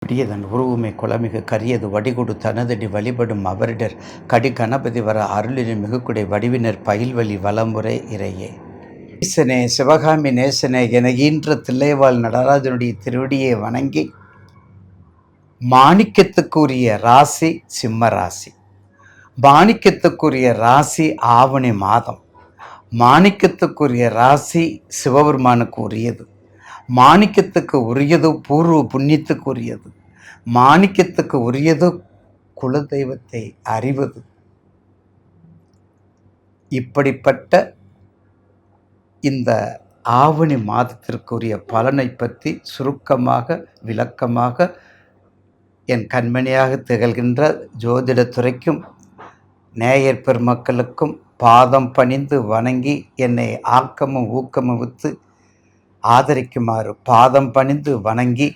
பிடியதன் உருவுமை குளமிகு கரியது வடிகொடு தனதடி வழிபடும் அவரிடர் கடி கணபதி வர அருளின் மிகுக்குடை வடிவினர் பயில்வழி வளமுறை இறையே. ஈசனே சிவகாமி நேசனே என ஈன்ற தில்லைவாழ் நடராஜனுடைய திருவடியை வணங்கி, மாணிக்கத்துக்குரிய ராசி சிம்ம ராசி, மாணிக்கத்துக்குரிய ராசி ஆவணி மாதம், மாணிக்கத்துக்குரிய ராசி சிவபெருமானுக்கு உரியது, மாணிக்கத்துக்கு உரியது பூர்வ புண்ணியத்துக்கு உரியது, மாணிக்கத்துக்கு உரியது குலதெய்வத்தை அறிவது. இப்படிப்பட்ட இந்த ஆவணி மாதத்திற்குரிய பலனை பற்றி சுருக்கமாக விளக்கமாக என் கண்மணியாக திகழ்கின்ற ஜோதிடத்துறைக்கும் நேயர் பெருமக்களுக்கும் பாதம் பணிந்து வணங்கி என்னை ஆக்கமும் ஊக்கமும் வித்து ஆதரிக்குமாறு பாதம் பணிந்து வணங்கி,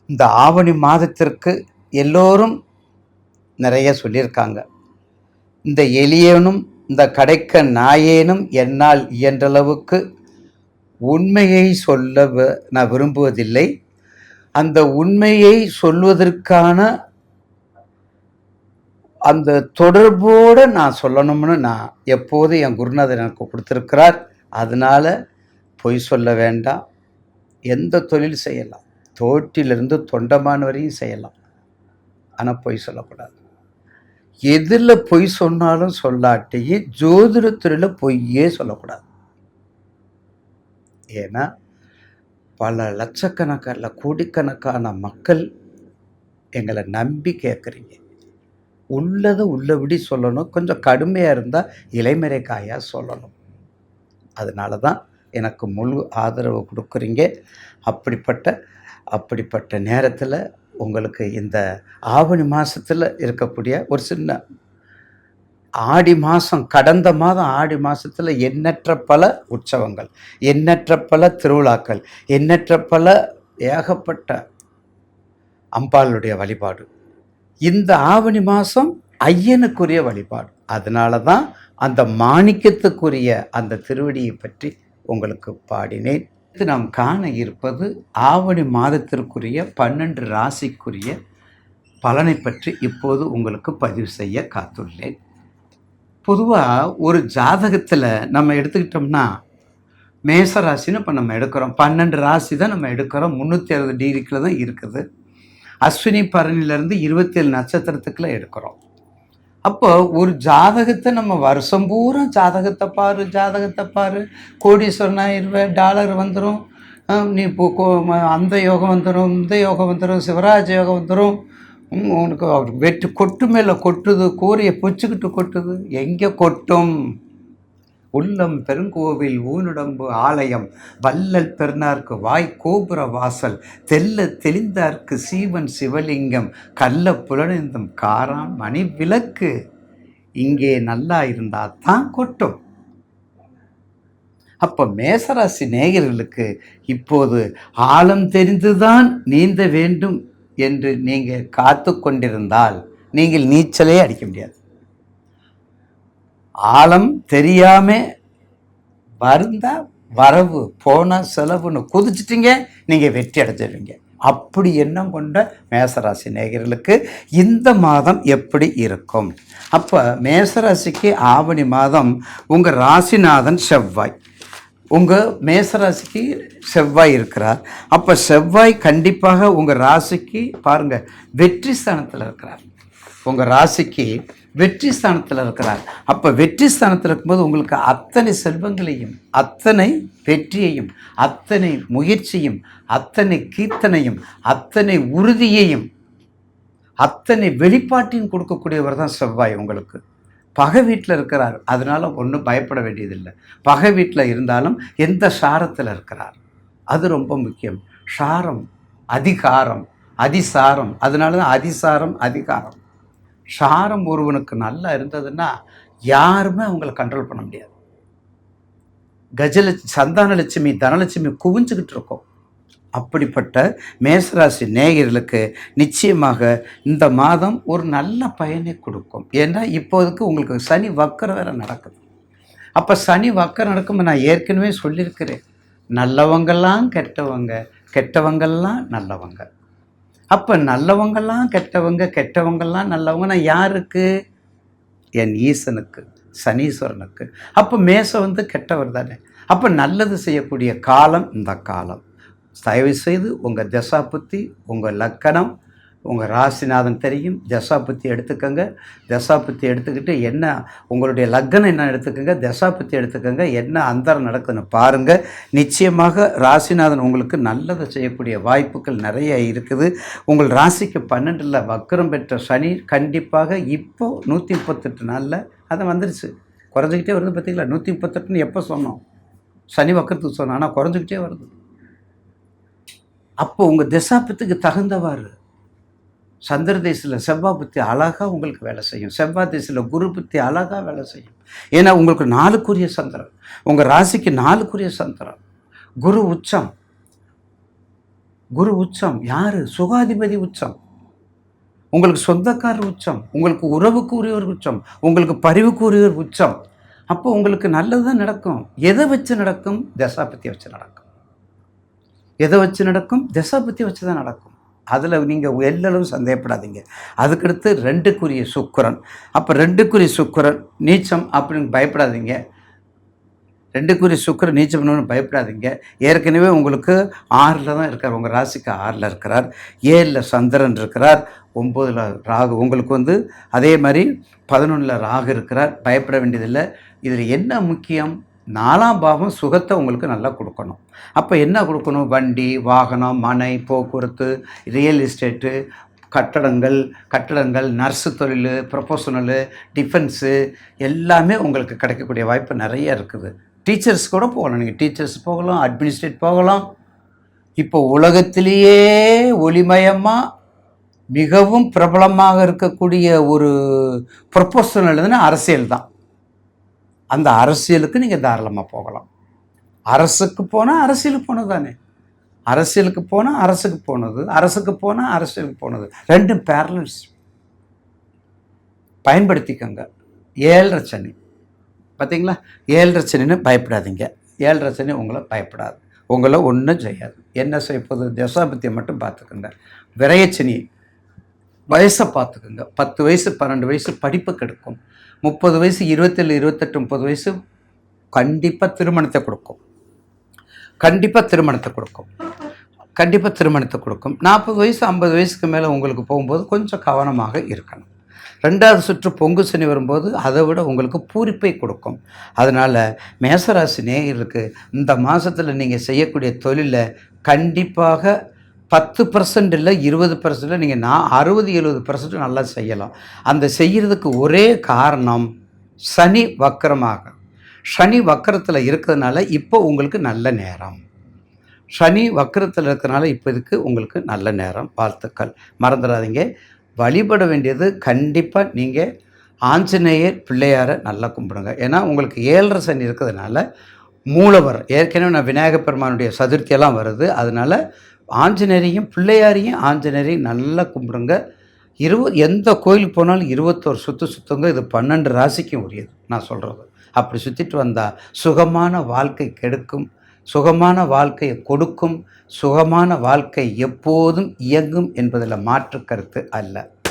இந்த ஆவணி மாதத்திற்கு எல்லோரும் நிறைய சொல்லியிருக்காங்க. இந்த எளியனும் இந்த கடைக்க நாயேனும் என்னால் இயன்றளவுக்கு உண்மையை சொல்ல நான் விரும்புவதில்லை. அந்த உண்மையை சொல்வதற்கான அந்த தொடர்போடு நான் சொல்லணும்னு நான் எப்போதும் என் குருநாதர் எனக்கு கொடுத்துருக்கிறார். அதனால் பொய் சொல்ல வேண்டாம். எந்த தொழில் செய்யலாம், தோட்டிலிருந்து தொண்டமான் வரையும் செய்யலாம், ஆனால் பொய் சொல்லக்கூடாது. எதில் பொய் சொன்னாலும் சொல்லாட்டியே ஜோதிடத்துறையில் பொய்யே சொல்லக்கூடாது. ஏன்னா பல லட்சக்கணக்கான கோடிக்கணக்கான மக்கள் எங்களை நம்பி கேட்குறீங்க. உள்ளதை உள்ளபடி சொல்லணும். கொஞ்சம் கடுமையாக இருந்தால் இலைமறை காயாக சொல்லணும். அதனால தான் எனக்கு முழு ஆதரவு கொடுக்குறீங்க. அப்படிப்பட்ட நேரத்தில் உங்களுக்கு இந்த ஆவணி மாதத்தில் இருக்கக்கூடிய ஒரு சின்ன ஆடி மாதம், கடந்த மாதம் ஆடி மாதத்தில் எண்ணற்ற பல உற்சவங்கள், எண்ணற்ற பல திருவிழாக்கள், எண்ணற்ற பல ஏகப்பட்ட அம்பாளுடைய வழிபாடு. இந்த ஆவணி மாதம் ஐயனுக்குரிய வழிபாடு. அதனால தான் அந்த மாணிக்கத்துக்குரிய அந்த திருவடியை பற்றி உங்களுக்கு பாடினேன். நாம் காண இருப்பது ஆவணி மாதத்திற்குரிய 12 ராசிக்குரிய பலனை பற்றி இப்போது உங்களுக்கு பதிவு செய்ய காத்துள்ளேன். பொதுவாக ஒரு ஜாதகத்தில் நம்ம எடுத்துக்கிட்டோம்னா, மேசராசின்னு இப்போ நம்ம எடுக்கிறோம், 12 ராசி தான் நம்ம எடுக்கிறோம். 360 டிகிரிக்குள்ள தான் இருக்குது. அஸ்வினி பரணிலேருந்து 27 நட்சத்திரத்துக்குள்ள எடுக்கிறோம். அப்போ ஒரு ஜாதகத்தை நம்ம வருஷம் பூரா ஜாதகத்தை பாரு, கோடீஸ்வரன் ஆயிடுவேன், டாலர் வந்துடும், நீ இப்போ அந்த யோகம் வந்துடும், இந்த யோகம் வந்துடும், சிவராஜ யோகம் வந்துடும், உனக்கு வெட்டு கொட்டு மேலே கொட்டுது, கூரையை பொச்சுக்கிட்டு கொட்டுது. எங்கே கொட்டும்? உள்ளம் பெருங்கோவில் ஊனுடம்பு ஆலயம், வள்ளல் பெருனார்க்கு வாய் கோபுர வாசல், தெல்ல தெளிந்தார்க்கு சீவன் சிவலிங்கம், கள்ள புலனிந்தும் காரான் மணி விளக்கு. இங்கே நல்லா இருந்தால் தான் கொட்டும். அப்போ மேசராசி நேயர்களுக்கு இப்போது ஆழம் தெரிந்துதான் நீந்த வேண்டும் என்று நீங்கள் காத்து கொண்டிருந்தால் நீங்கள் நீச்சலே அடிக்க முடியாது. ஆழம் தெரியாம வருந்தா வரவு போன செலவுன்னு குதிச்சிட்டிங்க, நீங்கள் வெற்றி அடைஞ்சிருவீங்க. அப்படி எண்ணம் கொண்ட மேசராசி நேயர்களுக்கு இந்த மாதம் எப்படி இருக்கும்? அப்போ மேசராசிக்கு ஆவணி மாதம் உங்கள் ராசிநாதன் செவ்வாய், உங்கள் மேசராசிக்கு செவ்வாய் இருக்கிறார். அப்போ செவ்வாய் கண்டிப்பாக உங்கள் ராசிக்கு பாருங்கள் வெற்றி ஸ்தானத்தில் இருக்கிறார். உங்கள் ராசிக்கு வெற்றி ஸ்தானத்தில் இருக்கிறார். அப்போ வெற்றி ஸ்தானத்தில் இருக்கும்போது உங்களுக்கு அத்தனை செல்வங்களையும், அத்தனை வெற்றியையும், அத்தனை முயற்சியும், அத்தனை கீர்த்தனையும், அத்தனை உறுதியையும், அத்தனை வெளிப்பாட்டையும் கொடுக்கக்கூடியவர் தான் செவ்வாய். உங்களுக்கு பகை வீட்டில் இருக்கிறார். அதனால் ஒன்றும் பயப்பட வேண்டியதில்லை. பகை வீட்டில் இருந்தாலும் எந்த சாரத்தில் இருக்கிறார், அது ரொம்ப முக்கியம். சாரம், அதிகாரம், அதிசாரம். அதனால தான் அதிசாரம், அதிகாரம். சாரம் ஒருவனுக்கு நல்லா இருந்ததுன்னா யாருமே அவங்களை கண்ட்ரோல் பண்ண முடியாது. சந்தான லட்சுமி, தனலட்சுமி குவிஞ்சுக்கிட்டு இருக்கும். அப்படிப்பட்ட மேசராசி நேயர்களுக்கு நிச்சயமாக இந்த மாதம் ஒரு நல்ல பயனை கொடுக்கும். ஏன்னா இப்போதுக்கு உங்களுக்கு சனி வக்கரம் வேற நடக்குது. அப்போ சனி வக்கரம் நடக்கும். நான் ஏற்கனவே சொல்லியிருக்கிறேன், நல்லவங்கெல்லாம் கெட்டவங்க, கெட்டவங்கெல்லாம் நல்லவங்க. அப்போ நல்லவங்கெல்லாம் கெட்டவங்க, கெட்டவங்கெல்லாம் நல்லவங்கன்னா யாருக்கு? என் ஈசனுக்கு, சனீஸ்வரனுக்கு. அப்போ மேசம் வந்து கெட்டவர் தானே. அப்போ நல்லது செய்யக்கூடிய காலம் இந்த காலம். தயவுசெய்து உங்கள் தசாபுத்தி, உங்கள் லக்கணம், உங்கள் ராசிநாதன் தெரியும், தசாபுத்தி எடுத்துக்கோங்க. தசாபுத்தி எடுத்துக்கிட்டு என்ன உங்களுடைய லக்னம் என்ன எடுத்துக்கோங்க, தசாபுத்தி எடுத்துக்கோங்க, என்ன அந்தரம் நடக்குதுன்னு பாருங்கள். நிச்சயமாக ராசிநாதன் உங்களுக்கு நல்லதை செய்யக்கூடிய வாய்ப்புகள் நிறைய இருக்குது. உங்கள் ராசிக்கு 12ல் வக்கரம் பெற்ற சனி கண்டிப்பாக இப்போ 138 நாளில் அதை வந்துருச்சு. குறைஞ்சிக்கிட்டே வருது பார்த்தீங்களா? 138ன்னு எப்போ சொன்னோம்? சனி வக்கரத்துக்கு சொன்னோம், ஆனால் குறைஞ்சிக்கிட்டே வருது. அப்போ உங்கள் தசாபத்துக்கு தகுந்தவாறு சந்திர தேசத்தில் செவ்வாய் புத்தி அழகாக உங்களுக்கு வேலை செய்யும். செவ்வாய் தேசத்தில் குரு புத்தி அழகாக வேலை செய்யும். ஏன்னா உங்களுக்கு 4க்குரிய சந்திரன், உங்கள் ராசிக்கு 4க்குரிய சந்திரன். குரு உச்சம். குரு உச்சம் யார்? சுகாதிபதி உச்சம். உங்களுக்கு சொந்தக்காரர் உச்சம், உங்களுக்கு உறவுக்கு உரியவர் உச்சம், உங்களுக்கு பரிவுக்கு உரியவர் உச்சம். அப்போ உங்களுக்கு நல்லது தான் நடக்கும். எதை வச்சு நடக்கும்? தசாபத்தி வச்சு நடக்கும். எதை வச்சு நடக்கும்? தசாபத்தி வச்சு தான் நடக்கும். அதில் நீங்கள் எல்லளவும் சந்தேகப்படாதீங்க. அதுக்கடுத்து 2க்குரிய சுக்கிரன். அப்போ 2க்குரிய சுக்கிரன் நீச்சம் அப்படின்னு பயப்படாதீங்க. 2க்குரிய சுக்கிரன் நீச்சம் பண்ணணும்னு பயப்படாதீங்க. ஏற்கனவே உங்களுக்கு 6ல் தான் இருக்கார். உங்கள் ராசிக்கு 6ல் இருக்கிறார். 7ல் சந்திரன் இருக்கிறார். 9ல் ராகு. உங்களுக்கு வந்து அதே மாதிரி 11ல் ராகு இருக்கிறார். பயப்பட வேண்டியதில்லை. இதில் என்ன முக்கியம்? 4ஆம் பாவம் சுகத்தை உங்களுக்கு நல்லா கொடுக்கணும். அப்போ என்ன கொடுக்கணும்? வண்டி, வாகனம், மனை, போக்குவரத்து, ரியல் எஸ்டேட்டு, கட்டடங்கள், நர்ஸு தொழில், ப்ரொஃபஷனலு, டிஃபென்ஸு எல்லாமே உங்களுக்கு கிடைக்கக்கூடிய வாய்ப்பு நிறைய இருக்குது. டீச்சர்ஸ் கூட போகலாம். நீங்கள் டீச்சர்ஸ் போகலாம், அட்மினிஸ்ட்ரேட் போகலாம். இப்போ உலகத்திலேயே ஒளிமயமாக மிகவும் பிரபலமாக இருக்கக்கூடிய ஒரு ப்ரொஃபஷனல்னா அரசியல் தான். அந்த அரசியலுக்கு நீங்கள் தாராளமாக போகலாம். அரசுக்கு போனால் அரசியலுக்கு போனது தானே. அரசியலுக்கு போனால் அரசுக்கு போனது, அரசுக்கு போனால் அரசியலுக்கு போனது, ரெண்டும் பேரலல்ஸ். பயன்படுத்திக்கோங்க. 7.5 சனி பார்த்தீங்களா? 7.5 சனின்னு பயப்படாதீங்க. 7.5 சனி உங்களை பயப்படாது, உங்களை ஒன்றும் செய்யாது. என்ன செய்யப்போகுது? தசாபத்தியை மட்டும் பார்த்துக்கோங்க. விரயச்சனி வயசை பார்த்துக்குங்க. 10 வயசு 12 வயசு படிப்பு கெடுக்கும். 30 வயசு 27 28 30 வயசு கண்டிப்பாக திருமணத்தை கொடுக்கும். 40 வயசு 50 வயசுக்கு மேலே உங்களுக்கு போகும்போது கொஞ்சம் கவனமாக இருக்கணும். 2வது சுற்று பொங்கு சனி வரும்போது அதை விட உங்களுக்கு பூரிப்பை கொடுக்கும். அதனால் மேசராசி நேயர்களுக்கு இந்த மாதத்தில் நீங்கள் செய்யக்கூடிய தொழிலை கண்டிப்பாக 10% இல்லை 20% நீங்கள் 60-70% நல்லா செய்யலாம். அந்த செய்கிறதுக்கு ஒரே காரணம் சனி வக்கரத்தில் இருக்கிறதுனால இப்போ உங்களுக்கு நல்ல நேரம். சனி வக்கரத்தில் இருக்கிறதுனால இப்போ இதுக்கு உங்களுக்கு நல்ல நேரம். வாழ்த்துக்கள். மறந்துடாதீங்க, வழிபட வேண்டியது கண்டிப்பாக நீங்கள் ஆஞ்சநேயர் பிள்ளையாரை நல்லா கும்பிடுங்க. ஏன்னா உங்களுக்கு 7.5 சனி இருக்கிறதுனால மூலவர் ஏற்கனவே நான் விநாயகப் பெருமானுடைய சதுர்த்தியெல்லாம் வருது. அதனால் ஆஞ்சநேயரையும் நல்லா கும்பிடுங்க. எந்த கோயிலுக்கு போனாலும் 21 சுற்றுங்க. இது 12 ராசிக்கும் உரியது நான் சொல்கிறது. அப்படி சுற்றிட்டு வந்தால் சுகமான வாழ்க்கை கெடுக்கும், சுகமான வாழ்க்கையை கொடுக்கும், சுகமான வாழ்க்கை எப்போதும் இயங்கும் என்பதில் மாற்று கருத்து அல்ல.